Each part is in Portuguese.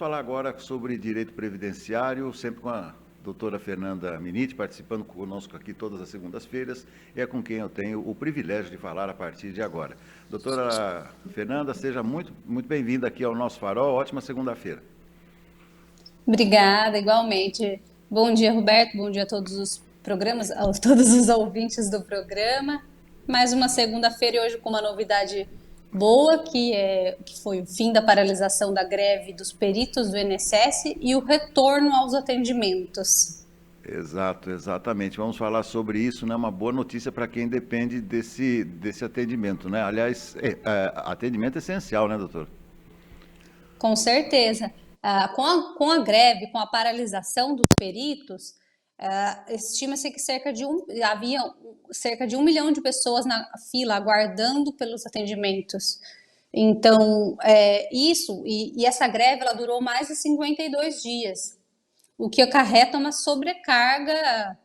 falar agora sobre direito previdenciário, sempre com a doutora Fernanda Miniti, participando conosco aqui todas as segundas-feiras, é com quem eu tenho o privilégio de falar a partir de agora. Doutora Fernanda, seja muito bem-vinda aqui ao nosso Farol. Ótima segunda-feira. Obrigada, igualmente. Bom dia, Roberto. Bom dia a todos os programas, a todos os ouvintes do programa. Mais uma segunda-feira e hoje com uma novidade boa, que foi o fim da paralisação da greve dos peritos do INSS e o retorno aos atendimentos. Exatamente. Vamos falar sobre isso, né? Uma boa notícia para quem depende desse atendimento, né? Aliás, atendimento essencial, né, doutor? Com certeza. Com a greve, com a paralisação dos peritos, estima-se que havia cerca de 1 milhão de pessoas na fila aguardando pelos atendimentos. Então, essa greve ela durou mais de 52 dias, o que acarreta uma sobrecarga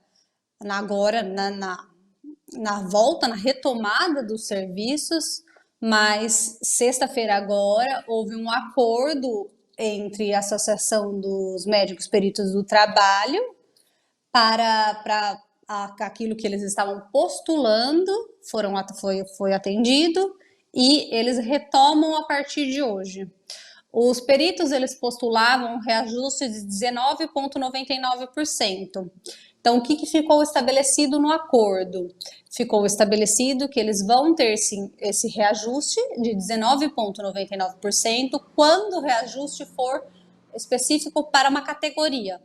agora na volta, na retomada dos serviços, mas sexta-feira agora houve um acordo entre a Associação dos Médicos Peritos do Trabalho para aquilo que eles estavam postulando, foi atendido e eles retomam a partir de hoje. Os peritos eles postulavam um reajuste de 19,99%. Então, o que ficou estabelecido no acordo? Ficou estabelecido que eles vão ter sim esse reajuste de 19,99% quando o reajuste for específico para uma categoria.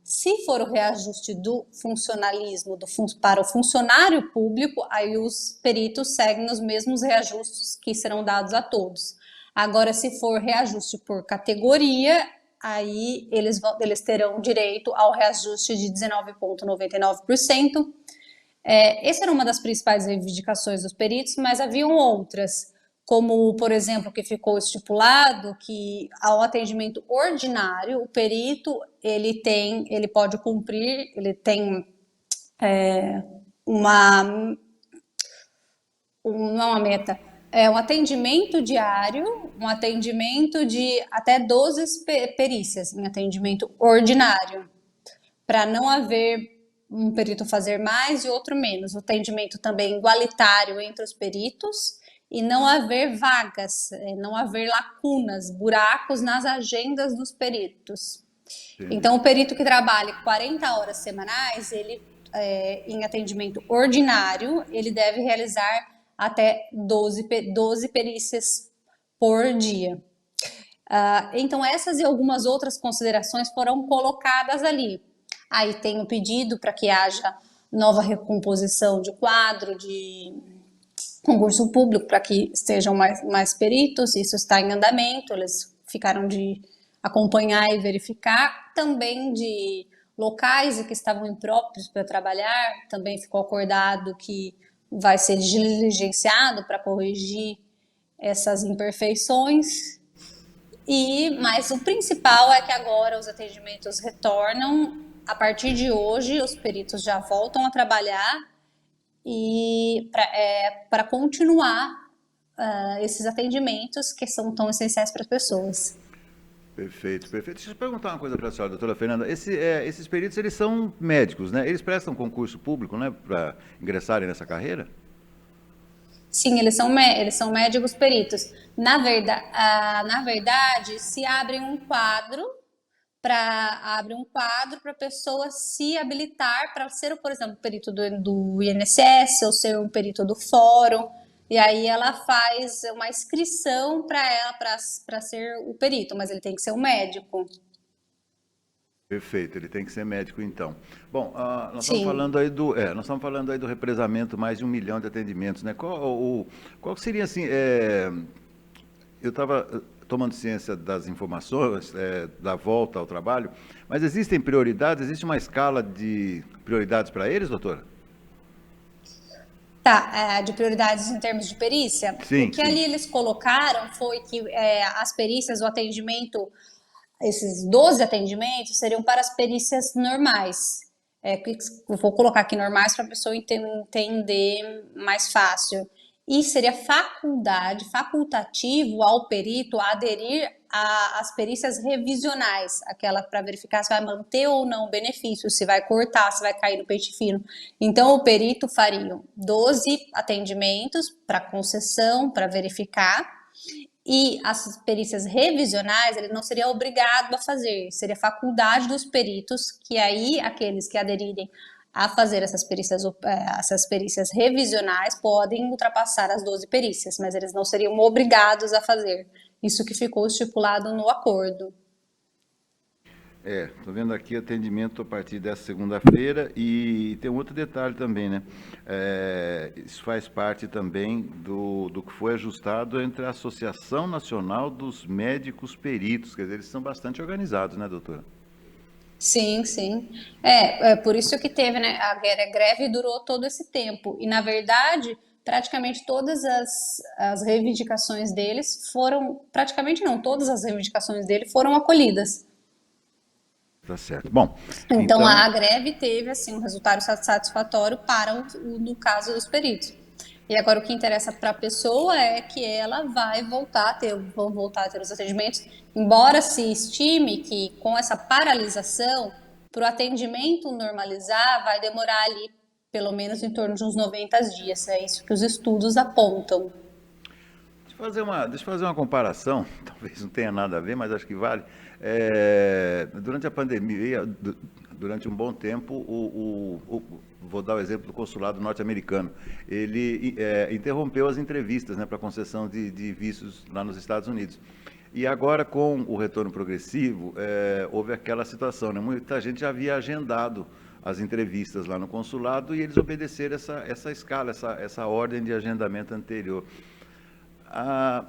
Se for o reajuste do funcionalismo para o funcionário público, aí os peritos seguem os mesmos reajustes que serão dados a todos. Agora, se for reajuste por categoria, aí eles terão direito ao reajuste de 19,99%. Essa era uma das principais reivindicações dos peritos, mas haviam outras, como, por exemplo, que ficou estipulado que ao atendimento ordinário, o perito ele pode cumprir, ele tem não é uma meta, um atendimento diário, um atendimento de até 12 perícias em atendimento ordinário, para não haver um perito fazer mais e outro menos. O atendimento também igualitário entre os peritos e não haver vagas, não haver lacunas, buracos nas agendas dos peritos. Entendi. Então, o perito que trabalha 40 horas semanais, ele em atendimento ordinário, ele deve realizar até 12 perícias por dia. Então, essas e algumas outras considerações foram colocadas ali. Aí tem o pedido para que haja nova recomposição de quadro, de concurso público, para que estejam mais peritos, isso está em andamento, eles ficaram de acompanhar e verificar. Também de locais que estavam impróprios para trabalhar, também ficou acordado que vai ser diligenciado para corrigir essas imperfeições. Mas o principal é que agora os atendimentos retornam. A partir de hoje, os peritos já voltam a trabalhar e para continuar esses atendimentos que são tão essenciais para as pessoas. Perfeito. Deixa eu perguntar uma coisa para a senhora, doutora Fernanda. Esses peritos, eles são médicos, né? Eles prestam concurso público, né, para ingressarem nessa carreira? Sim, eles são médicos peritos. Na verdade, se abre um quadro para a pessoa se habilitar para ser, por exemplo, perito do INSS ou ser um perito do fórum. E aí ela faz uma inscrição para ser o perito, mas ele tem que ser um médico. Perfeito, ele tem que ser médico, então. Bom, nós estamos falando aí do represamento, mais de 1 milhão de atendimentos, né? Qual seria, assim, eu estava tomando ciência das informações, da volta ao trabalho, mas existem prioridades, existe uma escala de prioridades para eles, doutora? De prioridades em termos de perícia? Sim, o que ali eles colocaram foi que as perícias, o atendimento, esses 12 atendimentos seriam para as perícias normais. Eu vou colocar aqui normais para a pessoa entender mais fácil. E seria facultativo ao perito aderir as perícias revisionais, aquela para verificar se vai manter ou não o benefício, se vai cortar, se vai cair no pente fino. Então, o perito faria 12 atendimentos para concessão, para verificar, e as perícias revisionais ele não seria obrigado a fazer, seria faculdade dos peritos, que aí aqueles que aderirem a fazer essas perícias revisionais podem ultrapassar as 12 perícias, mas eles não seriam obrigados a fazer. Isso que ficou estipulado no acordo. Estou vendo aqui atendimento a partir dessa segunda-feira e tem um outro detalhe também, né? Isso faz parte também do que foi ajustado entre a Associação Nacional dos Médicos Peritos, quer dizer, eles são bastante organizados, né, doutora? Sim, sim. É por isso que teve, né? A greve durou todo esse tempo. E, na verdade, praticamente todas as reivindicações deles foram. Praticamente não, todas as reivindicações dele foram acolhidas. Tá certo. Bom, Então, então, a greve teve, assim, um resultado satisfatório para no caso dos peritos. E agora o que interessa para a pessoa é que ela vão voltar a ter os atendimentos, embora se estime que com essa paralisação, para o atendimento normalizar, vai demorar ali pelo menos em torno de uns 90 dias. É isso que os estudos apontam. deixa eu fazer uma comparação, talvez não tenha nada a ver, mas acho que vale. Durante a pandemia, durante um bom tempo, vou dar o exemplo do consulado norte-americano. Ele interrompeu as entrevistas, né, para concessão de vistos lá nos Estados Unidos. E agora, com o retorno progressivo, houve aquela situação, né? Muita gente já havia agendado as entrevistas lá no consulado e eles obedeceram essa escala, essa ordem de agendamento anterior.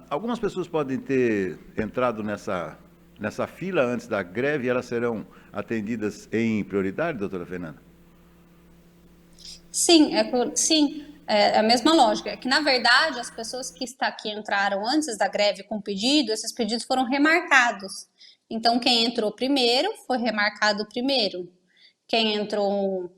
Algumas pessoas podem ter entrado nessa fila antes da greve e elas serão atendidas em prioridade, doutora Fernanda? Sim, é a mesma lógica. É que, na verdade, as pessoas que entraram antes da greve com pedido, esses pedidos foram remarcados. Então, quem entrou primeiro foi remarcado primeiro. Quem entrou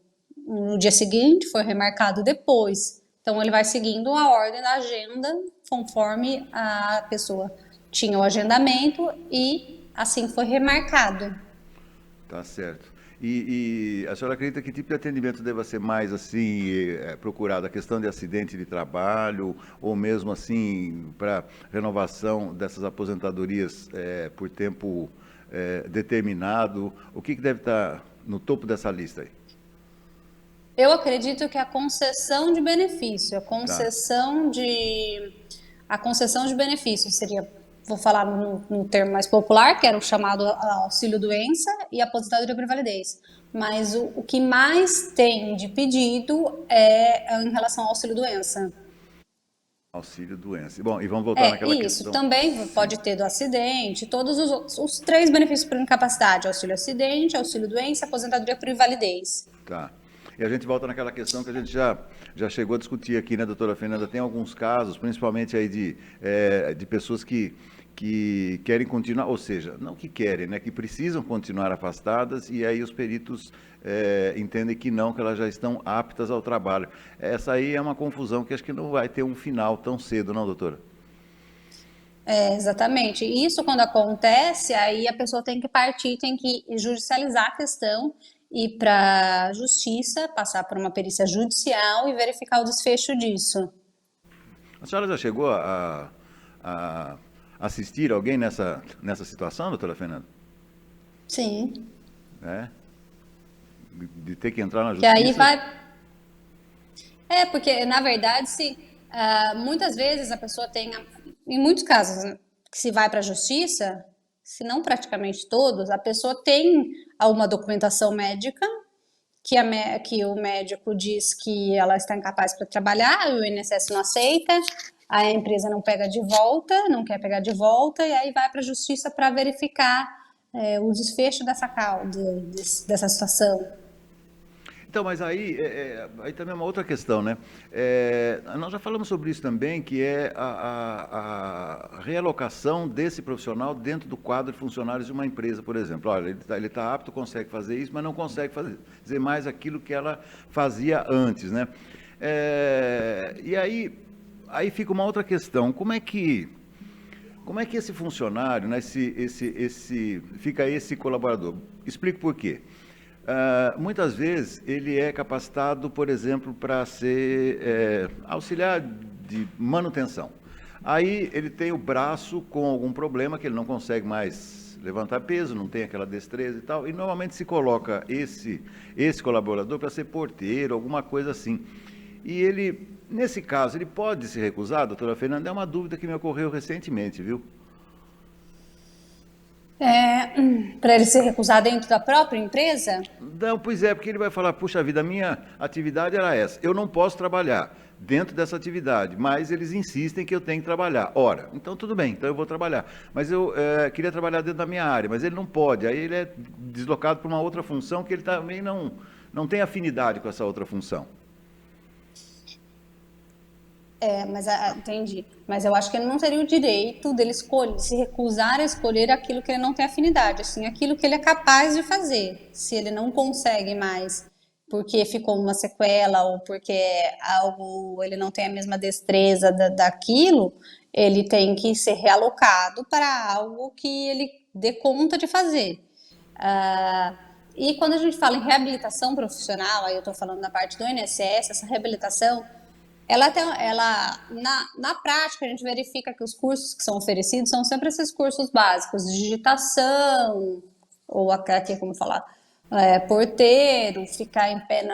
no dia seguinte foi remarcado depois. Então, ele vai seguindo a ordem da agenda conforme a pessoa tinha o agendamento e assim foi remarcado. Tá certo. E a senhora acredita que tipo de atendimento deva ser mais assim procurado? A questão de acidente de trabalho ou mesmo assim para renovação dessas aposentadorias por tempo determinado? O que deve estar no topo dessa lista aí? Eu acredito que a concessão de benefício, Tá, a concessão de benefício seria, vou falar no termo mais popular, que era o chamado auxílio-doença e aposentadoria por invalidez. Mas o que mais tem de pedido é em relação ao auxílio-doença. auxílio doença. Bom, e vamos voltar naquela Isso. questão. Também Sim, pode ter do acidente, todos os três benefícios por incapacidade: auxílio-acidente, auxílio-doença, aposentadoria por invalidez. tá. E a gente volta naquela questão que a gente já chegou a discutir aqui, né, doutora Fernanda? Tem alguns casos, principalmente aí de pessoas que querem continuar, ou seja, não que querem, né, que precisam continuar afastadas e aí os peritos entendem que não, que elas já estão aptas ao trabalho. Essa aí é uma confusão que acho que não vai ter um final tão cedo, não, doutora? Exatamente. E isso quando acontece, aí a pessoa tem que partir, tem que judicializar a questão, ir para a justiça, passar por uma perícia judicial e verificar o desfecho disso. A senhora já chegou a assistir alguém nessa situação, doutora Fernanda? Sim. É? De ter que entrar na Que aí justiça? vai. Porque na verdade, se muitas vezes a pessoa tem, em muitos casos, né, que se vai para a justiça, se não praticamente todos, a pessoa tem alguma documentação médica que o médico diz que ela está incapaz para trabalhar, o INSS não aceita, a empresa não pega de volta, não quer pegar de volta, e aí vai para a justiça para verificar o desfecho dessa situação. Então, mas aí também é uma outra questão, né? Nós já falamos sobre isso também, que é a realocação desse profissional dentro do quadro de funcionários de uma empresa, por exemplo. Olha, ele tá apto, consegue fazer isso, mas não consegue fazer mais aquilo que ela fazia antes, né? E aí fica uma outra questão. Como é que como é que esse funcionário, né, fica esse colaborador? Explico por quê. Muitas vezes ele é capacitado, por exemplo, para ser auxiliar de manutenção. Aí ele tem o braço com algum problema que ele não consegue mais levantar peso, não tem aquela destreza e tal, e normalmente se coloca esse colaborador para ser porteiro, alguma coisa assim. E ele, nesse caso, ele pode se recusar, doutora Fernanda? É uma dúvida que me ocorreu recentemente, viu? Para ele se recusar dentro da própria empresa? Não, pois é, porque ele vai falar, puxa vida, a minha atividade era essa, eu não posso trabalhar dentro dessa atividade, mas eles insistem que eu tenho que trabalhar. Ora, então tudo bem, então eu vou trabalhar. Mas eu queria trabalhar dentro da minha área, mas ele não pode, aí ele é deslocado para uma outra função que ele também não tem afinidade com essa outra função. Entendi. Mas eu acho que ele não teria o direito dele escolher, se recusar a escolher aquilo que ele não tem afinidade, assim, aquilo que ele é capaz de fazer. Se ele não consegue mais, porque ficou uma sequela ou porque algo, ele não tem a mesma destreza daquilo, ele tem que ser realocado para algo que ele dê conta de fazer. Ah, e quando a gente fala em reabilitação profissional, aí eu estou falando da parte do INSS, essa reabilitação na prática, a gente verifica que os cursos que são oferecidos são sempre esses cursos básicos, de digitação, ou aqui, como falar, porteiro, ficar em pé,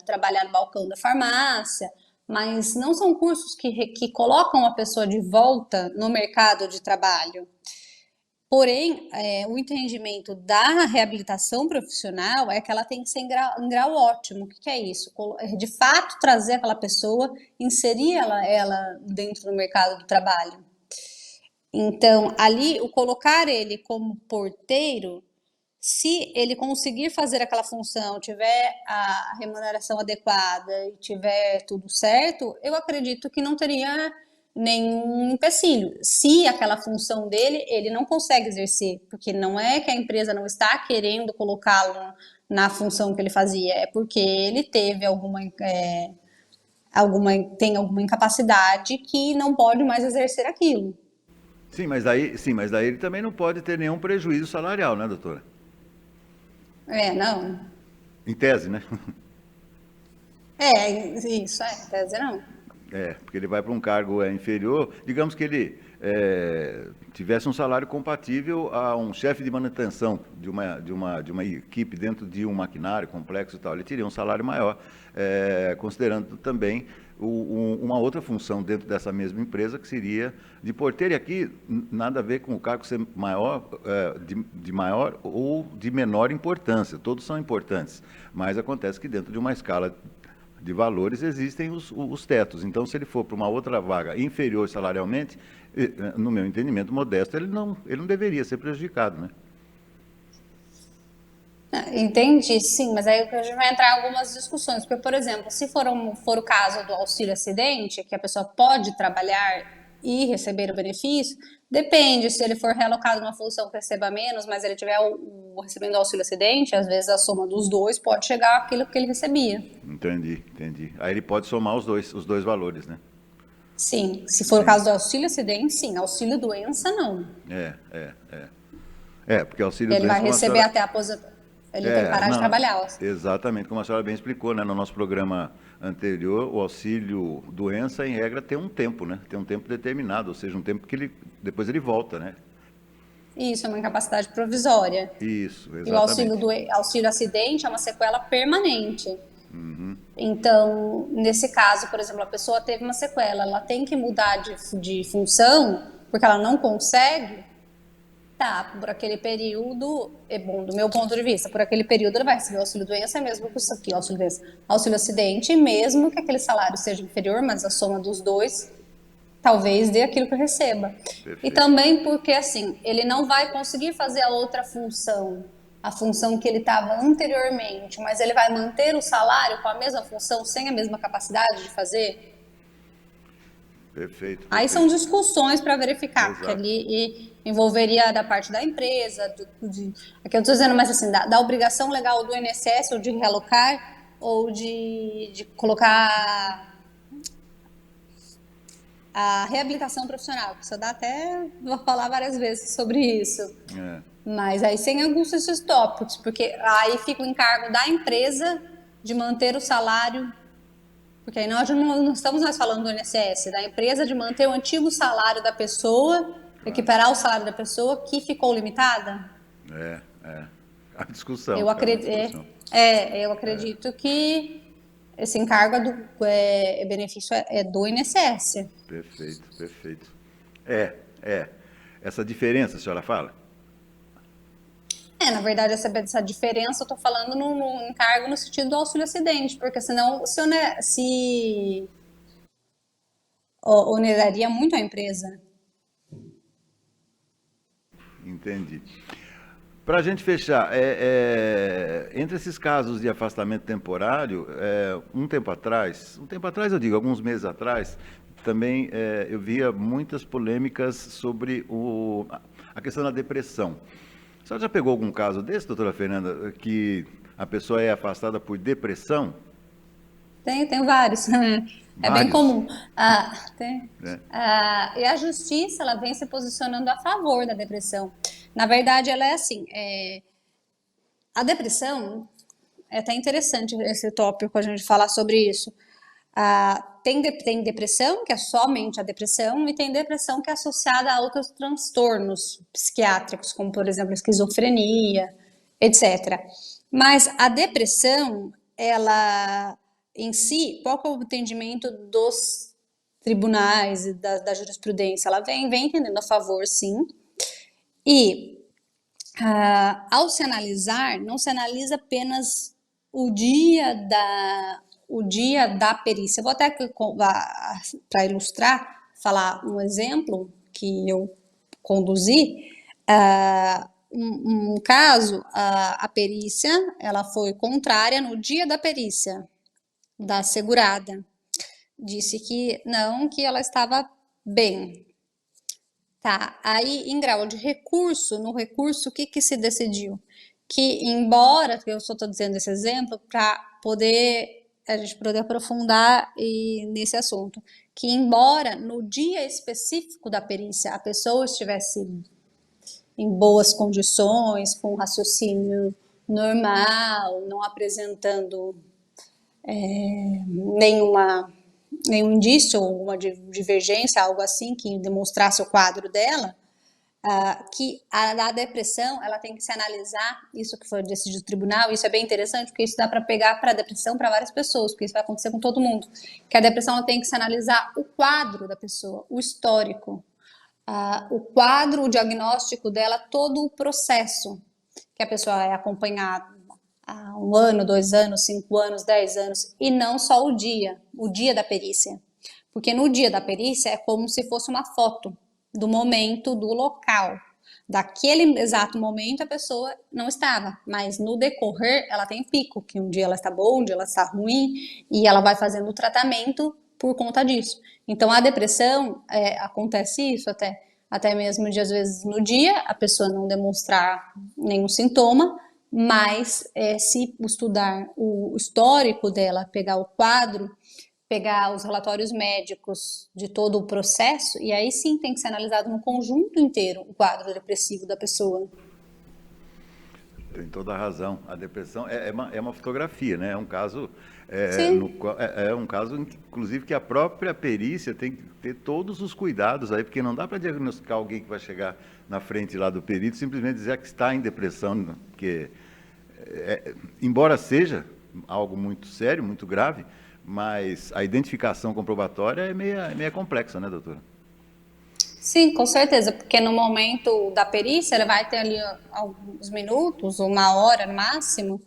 trabalhar no balcão da farmácia, mas não são cursos que colocam a pessoa de volta no mercado de trabalho. Porém, o entendimento da reabilitação profissional é que ela tem que ser em grau ótimo. O que é isso? De fato, trazer aquela pessoa, inserir ela dentro do mercado do trabalho. Então, ali, o colocar ele como porteiro, se ele conseguir fazer aquela função, tiver a remuneração adequada e tiver tudo certo, eu acredito que não teria nenhum empecilho. Se aquela função dele, ele não consegue exercer, porque não é que a empresa não está querendo colocá-lo na função que ele fazia, é porque ele teve tem alguma incapacidade que não pode mais exercer aquilo. Sim, mas daí ele também não pode ter nenhum prejuízo salarial, né, doutora? Não. Em tese, né? Isso, quer dizer, não. Porque ele vai para um cargo inferior, digamos que ele tivesse um salário compatível a um chefe de manutenção de uma equipe dentro de um maquinário complexo e tal. Ele teria um salário maior, considerando também uma outra função dentro dessa mesma empresa, que seria de porteiro. E aqui nada a ver com o cargo ser maior, de maior ou de menor importância. Todos são importantes, mas acontece que dentro de uma escala de valores existem os tetos. Então, se ele for para uma outra vaga inferior salarialmente, no meu entendimento modesto, ele não deveria ser prejudicado, né? Entendi, sim, mas aí a gente vai entrar em algumas discussões, porque, por exemplo, se for o caso do auxílio acidente, que a pessoa pode trabalhar e receber o benefício, depende, se ele for realocado numa função que receba menos, mas ele tiver recebendo o auxílio acidente, às vezes a soma dos dois pode chegar àquilo que ele recebia. Entendi. Aí ele pode somar os dois valores, né? Sim, se for o caso do auxílio acidente, sim, auxílio doença, não. Porque auxílio Ele vai doença, como a receber senhora... até a aposentadoria. Ele tem que parar de Não, trabalhar. exatamente, como a senhora bem explicou, né? No nosso programa anterior, o auxílio doença, em regra, tem um tempo, né? Tem um tempo determinado, ou seja, um tempo que depois ele volta, né? Isso, é uma incapacidade provisória. Isso, E o exatamente. auxílio acidente é uma sequela permanente. Então, nesse caso, por exemplo, a pessoa teve uma sequela, ela tem que mudar de função porque ela não consegue, tá, por aquele período, é bom, do meu ponto de vista, por aquele período ele vai receber o auxílio doença, mesmo que isso aqui, auxílio doença, auxílio acidente, mesmo que aquele salário seja inferior, mas a soma dos dois talvez dê aquilo que receba. E Perfeito. também porque, assim, ele não vai conseguir fazer a outra função, a função que ele estava anteriormente, mas ele vai manter o salário com a mesma função, sem a mesma capacidade de fazer. Perfeito, Aí são perfeito. discussões para verificar, porque Exato. ali envolveria da parte da empresa, aqui eu estou dizendo, mas assim, da obrigação legal do INSS, ou de realocar, ou de colocar a reabilitação profissional, que só dá até, vou falar várias vezes sobre isso. É, Mas aí sem alguns desses tópicos, porque aí fica o encargo da empresa de manter o salário, porque aí nós não estamos mais falando do INSS, da empresa de manter o antigo salário da pessoa, claro. equiparar o salário da pessoa que ficou limitada. É. A discussão, Eu é uma acredito, discussão. eu acredito que esse encargo benefício é do INSS. Perfeito, perfeito. É. Essa diferença, a senhora fala? Na verdade, essa diferença eu estou falando no encargo no sentido do auxílio acidente, porque senão se oneraria muito a empresa. Entendi. Para a gente fechar, entre esses casos de afastamento temporário, um tempo atrás eu digo, alguns meses atrás, também eu via muitas polêmicas sobre a questão da depressão. A senhora já pegou algum caso desse, doutora Fernanda, que a pessoa é afastada por depressão? Tem vários. É bem Vários, comum. né? E a justiça ela vem se posicionando a favor da depressão. Na verdade, ela é assim. A depressão é até interessante esse tópico a gente falar sobre isso. Tem depressão, que é somente a depressão, e tem depressão que é associada a outros transtornos psiquiátricos, como, por exemplo, esquizofrenia, etc. Mas a depressão, ela em si, qual que é o entendimento dos tribunais e da jurisprudência? Ela vem entendendo a favor, sim, e ao se analisar, não se analisa apenas o dia da perícia. Vou até, para ilustrar, falar um exemplo que eu conduzi. Um caso, a perícia ela foi contrária no dia da perícia da segurada. Disse que não, que ela estava bem. Tá, aí em grau de recurso, no recurso, o que que se decidiu? Que embora, eu só estou dizendo esse exemplo para a gente poder aprofundar nesse assunto, que embora no dia específico da perícia a pessoa estivesse em boas condições, com raciocínio normal, não apresentando nenhuma nenhum indício ou alguma divergência, algo assim que demonstrasse o quadro dela, que a depressão ela tem que se analisar, isso que foi decidido do tribunal, isso é bem interessante, porque isso dá para pegar para a depressão para várias pessoas, porque isso vai acontecer com todo mundo, que a depressão ela tem que se analisar o quadro da pessoa, o histórico, o quadro, o diagnóstico dela, todo o processo que a pessoa é acompanhada há 1 ano, 2 anos, 5 anos, 10 anos, e não só o dia da perícia. Porque no dia da perícia é como se fosse uma foto do momento, do local. Daquele exato momento a pessoa não estava, mas no decorrer ela tem pico, que um dia ela está boa, um dia ela está ruim, e ela vai fazendo o tratamento por conta disso. Então a depressão, acontece isso até mesmo de às vezes no dia a pessoa não demonstrar nenhum sintoma, mas se estudar o histórico dela, pegar o quadro, pegar os relatórios médicos de todo o processo, e aí sim tem que ser analisado no conjunto inteiro o quadro depressivo da pessoa. Tem toda a razão. A depressão é uma fotografia, né? É um caso, Sim, é um caso, inclusive, que a própria perícia tem que ter todos os cuidados aí, porque não dá para diagnosticar alguém que vai chegar na frente lá do perito simplesmente dizer que está em depressão, né? Porque, embora seja algo muito sério, muito grave, mas a identificação comprobatória é meia complexa, né, doutora? sim, com certeza, porque no momento da perícia ele vai ter ali alguns minutos, 1 hora no máximo,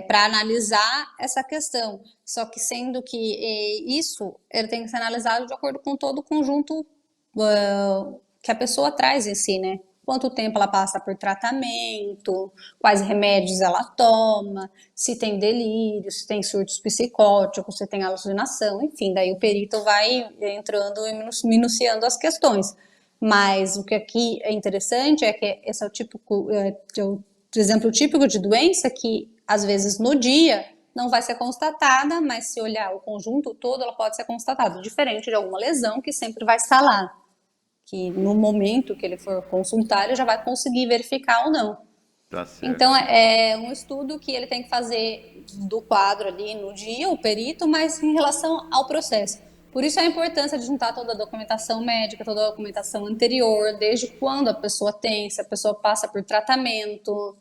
para analisar essa questão. Só que sendo que isso ele tem que ser analisado de acordo com todo o conjunto que a pessoa traz em si, né? Quanto tempo ela passa por tratamento, quais remédios ela toma, se tem delírio, se tem surtos psicóticos, se tem alucinação, enfim, daí o perito vai entrando e minuciando as questões. Mas o que aqui é interessante é que esse é o exemplo típico de doença que, às vezes, no dia, não vai ser constatada, mas se olhar o conjunto todo, ela pode ser constatada, diferente de alguma lesão que sempre vai estar lá, que no momento que ele for consultar, ele já vai conseguir verificar ou não. Tá certo. Então, é um estudo que ele tem que fazer do quadro ali no dia, o perito, mas em relação ao processo. Por isso a importância de juntar toda a documentação médica, toda a documentação anterior, desde quando a pessoa tem, se a pessoa passa por tratamento,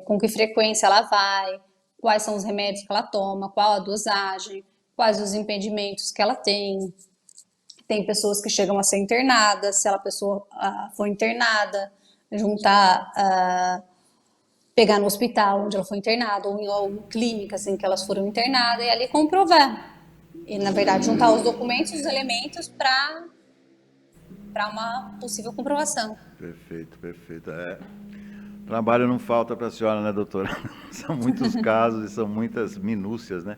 com que frequência ela vai, quais são os remédios que ela toma, qual a dosagem, quais os impedimentos que ela tem. Tem pessoas que chegam a ser internadas, se a pessoa for internada, juntar, pegar no hospital onde ela foi internada, ou em alguma clínica assim, que elas foram internadas, e ali comprovar. E, na verdade, juntar os documentos e os elementos para uma possível comprovação. Perfeito, perfeito. Trabalho não falta para a senhora, né, doutora? São muitos casos e são muitas minúcias, né?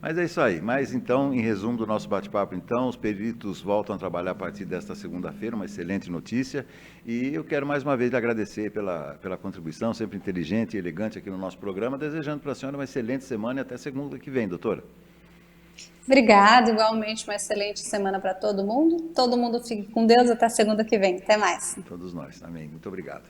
Mas é isso aí. Mas então, em resumo do nosso bate-papo, então, os peritos voltam a trabalhar a partir desta segunda-feira, uma excelente notícia. E eu quero mais uma vez lhe agradecer pela contribuição, sempre inteligente e elegante aqui no nosso programa, desejando para a senhora uma excelente semana e até segunda que vem, doutora. Obrigada, igualmente, uma excelente semana para todo mundo. Todo mundo fique com Deus até segunda que vem. Até mais. Todos nós. Amém. Muito obrigado.